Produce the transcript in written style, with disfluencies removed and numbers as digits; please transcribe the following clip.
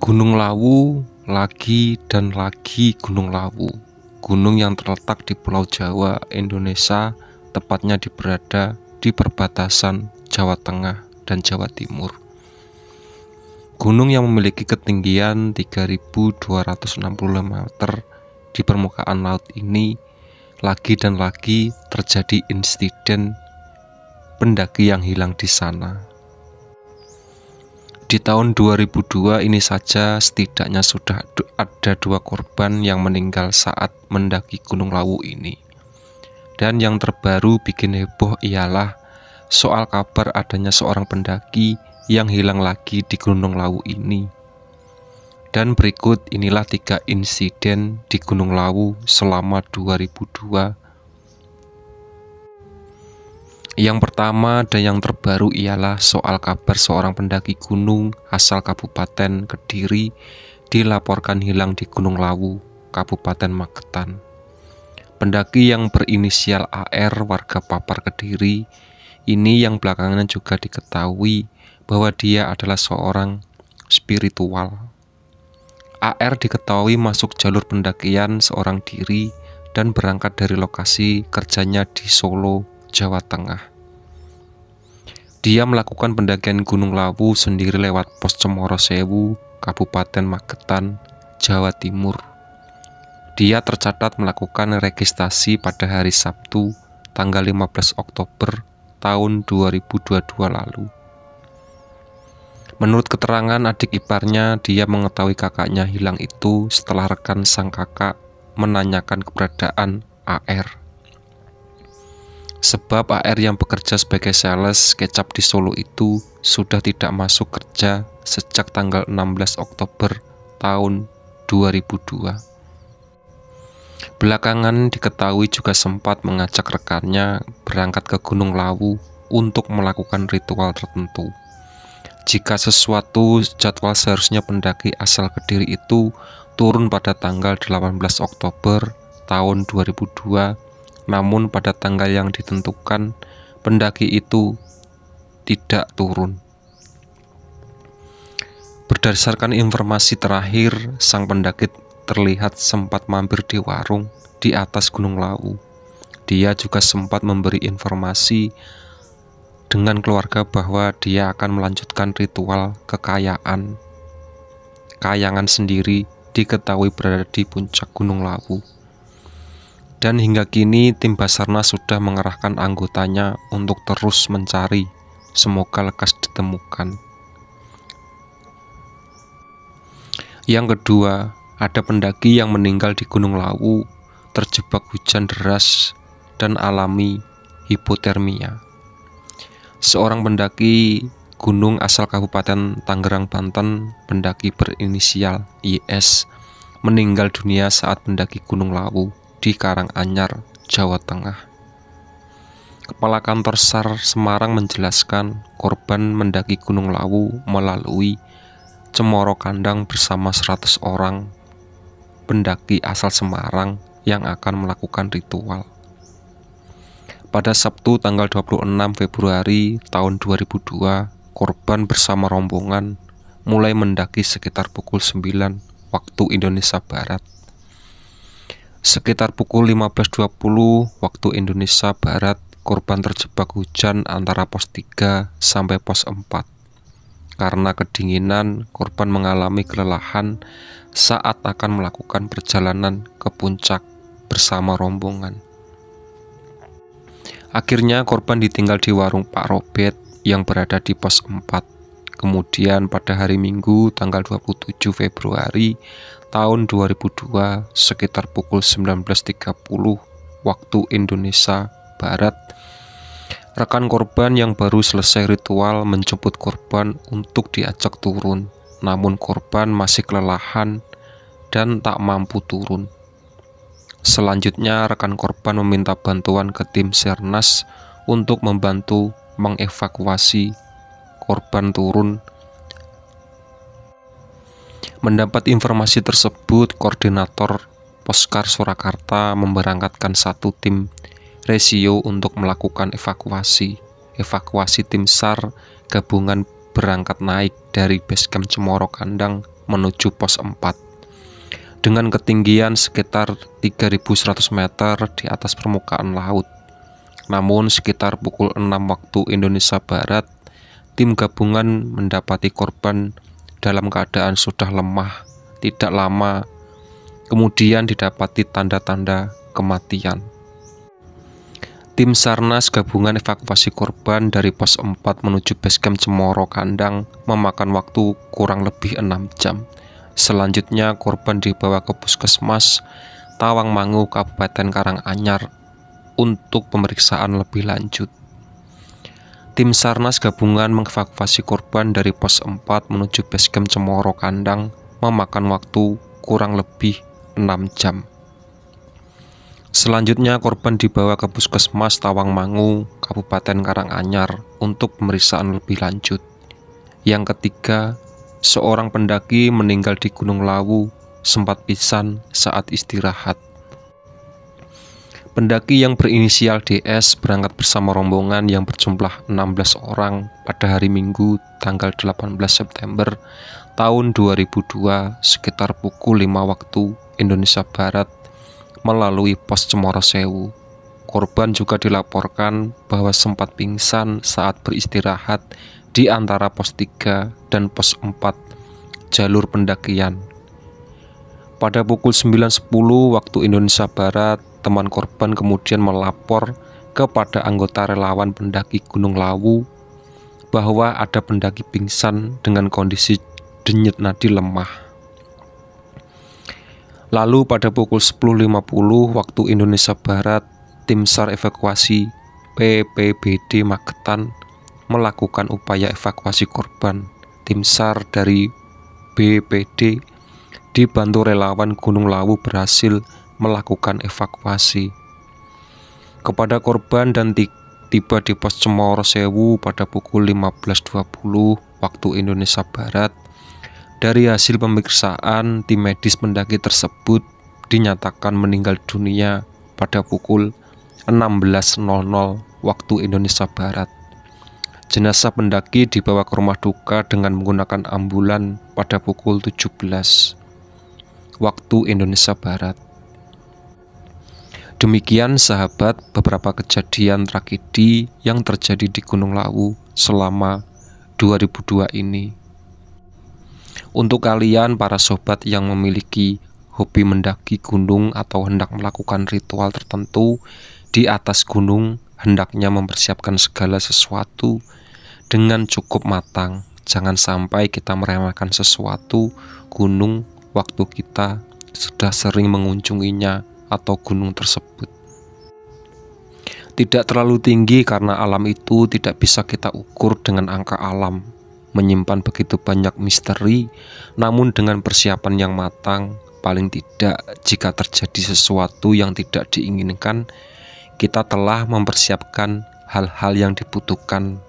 Gunung Lawu, lagi dan lagi Gunung Lawu. Gunung yang terletak di Pulau Jawa, Indonesia, tepatnya berada di perbatasan Jawa Tengah dan Jawa Timur. Gunung yang memiliki ketinggian 3.265 meter di permukaan laut ini lagi dan lagi terjadi insiden pendaki yang hilang di sana. Di tahun 2002 ini saja setidaknya sudah ada 2 korban yang meninggal saat mendaki Gunung Lawu ini. Dan yang terbaru bikin heboh ialah soal kabar adanya seorang pendaki yang hilang lagi di Gunung Lawu ini. Dan berikut inilah 3 insiden di Gunung Lawu selama 2002. Yang pertama dan yang terbaru ialah soal kabar seorang pendaki gunung asal Kabupaten Kediri dilaporkan hilang di Gunung Lawu, Kabupaten Magetan. Pendaki yang berinisial AR warga Papar Kediri ini yang belakangan juga diketahui bahwa dia adalah seorang spiritual. AR diketahui masuk jalur pendakian seorang diri dan berangkat dari lokasi kerjanya di Solo, Jawa Tengah. Dia melakukan pendakian Gunung Lawu sendiri lewat pos Cemoro Sewu, Kabupaten Magetan, Jawa Timur. Dia tercatat melakukan registrasi pada hari Sabtu, tanggal 15 Oktober tahun 2022 lalu. Menurut keterangan adik iparnya, dia mengetahui kakaknya hilang itu setelah rekan sang kakak menanyakan keberadaan AR. Sebab AR yang bekerja sebagai sales kecap di Solo itu sudah tidak masuk kerja sejak tanggal 16 Oktober tahun 2002. Belakangan diketahui juga sempat mengajak rekannya berangkat ke Gunung Lawu untuk melakukan ritual tertentu. Jika sesuatu jadwal seharusnya pendaki asal Kediri itu turun pada tanggal 18 Oktober tahun 2002, namun pada tanggal yang ditentukan pendaki itu tidak turun. Berdasarkan informasi terakhir, sang pendaki terlihat sempat mampir di warung di atas Gunung Lawu. Dia juga sempat memberi informasi dengan keluarga bahwa dia akan melanjutkan ritual kekayaan. Kayangan sendiri diketahui berada di puncak Gunung Lawu. Dan hingga kini tim Basarnas sudah mengerahkan anggotanya untuk terus mencari, semoga lekas ditemukan. Yang kedua, ada pendaki yang meninggal di Gunung Lawu terjebak hujan deras dan alami hipotermia. Seorang pendaki gunung asal Kabupaten Tangerang, Banten, pendaki berinisial IS, meninggal dunia saat mendaki Gunung Lawu di Karanganyar, Jawa Tengah. Kepala Kantor SAR Semarang menjelaskan korban mendaki Gunung Lawu melalui Cemoro Kandang bersama 100 orang pendaki asal Semarang yang akan melakukan ritual. Pada Sabtu tanggal 26 Februari tahun 2002, korban bersama rombongan mulai mendaki sekitar pukul 9 waktu Indonesia Barat. Sekitar pukul 15.20 waktu Indonesia Barat, korban terjebak hujan antara pos 3 sampai pos 4. Karena kedinginan, korban mengalami kelelahan saat akan melakukan perjalanan ke puncak bersama rombongan. Akhirnya korban ditinggal di warung Pak Robet yang berada di pos 4. Kemudian pada hari Minggu tanggal 27 Februari tahun 2002 sekitar pukul 19.30 waktu Indonesia Barat, rekan korban yang baru selesai ritual menjemput korban untuk diajak turun, namun korban masih kelelahan dan tak mampu turun. Selanjutnya rekan korban meminta bantuan ke tim Sernas untuk membantu mengevakuasi korban turun. Mendapat informasi tersebut, koordinator Poskar Surakarta memberangkatkan 1 tim resio untuk melakukan evakuasi. Evakuasi tim SAR gabungan berangkat naik dari basecamp Cemoro Kandang menuju pos 4 dengan ketinggian sekitar 3.100 meter di atas permukaan laut. Namun sekitar pukul 6 waktu Indonesia Barat, tim gabungan mendapati korban dalam keadaan sudah lemah. Tidak lama kemudian didapati tanda-tanda kematian. Tim Sarnas gabungan evakuasi korban dari pos 4 menuju basecamp Cemoro Kandang memakan waktu kurang lebih 6 jam. Selanjutnya korban dibawa ke Puskesmas Tawangmangu Kabupaten Karanganyar untuk pemeriksaan lebih lanjut. Tim Sarnas gabungan mengevakuasi korban dari pos 4 menuju basecamp Cemoro Kandang memakan waktu kurang lebih 6 jam. Selanjutnya korban dibawa ke Puskesmas Tawangmangu Kabupaten Karanganyar untuk pemeriksaan lebih lanjut. Yang ketiga, seorang pendaki meninggal di Gunung Lawu sempat pingsan saat istirahat. Pendaki yang berinisial DS berangkat bersama rombongan yang berjumlah 16 orang pada hari Minggu tanggal 18 September tahun 2002 sekitar pukul 5 waktu Indonesia Barat melalui pos Cemoro Sewu. Korban juga dilaporkan bahwa sempat pingsan saat beristirahat di antara pos 3 dan pos 4 jalur pendakian. Pada pukul 9.10 waktu Indonesia Barat, teman korban kemudian melapor kepada anggota relawan pendaki Gunung Lawu bahwa ada pendaki pingsan dengan kondisi denyut nadi lemah. Lalu pada pukul 10.50 waktu Indonesia Barat, tim SAR evakuasi PPBD Magetan melakukan upaya evakuasi korban. Tim SAR dari BPD dibantu relawan Gunung Lawu berhasil melakukan evakuasi kepada korban dan tiba di pos Cemoro Sewu pada pukul 15.20 waktu Indonesia Barat. Dari hasil pemeriksaan, tim medis pendaki tersebut dinyatakan meninggal dunia pada pukul 16.00 waktu Indonesia Barat. Jenazah pendaki dibawa ke rumah duka dengan menggunakan ambulan pada pukul 17 waktu Indonesia Barat. Demikian sahabat beberapa kejadian tragedi yang terjadi di Gunung Lawu selama 2002 ini. Untuk kalian para sobat yang memiliki hobi mendaki gunung atau hendak melakukan ritual tertentu di atas gunung, hendaknya mempersiapkan segala sesuatu dengan cukup matang. Jangan sampai kita meremehkan sesuatu gunung waktu kita sudah sering mengunjunginya atau gunung tersebut. Tidak terlalu tinggi karena alam itu tidak bisa kita ukur dengan angka alam, menyimpan begitu banyak misteri. Namun dengan persiapan yang matang, paling tidak jika terjadi sesuatu yang tidak diinginkan, kita telah mempersiapkan hal-hal yang dibutuhkan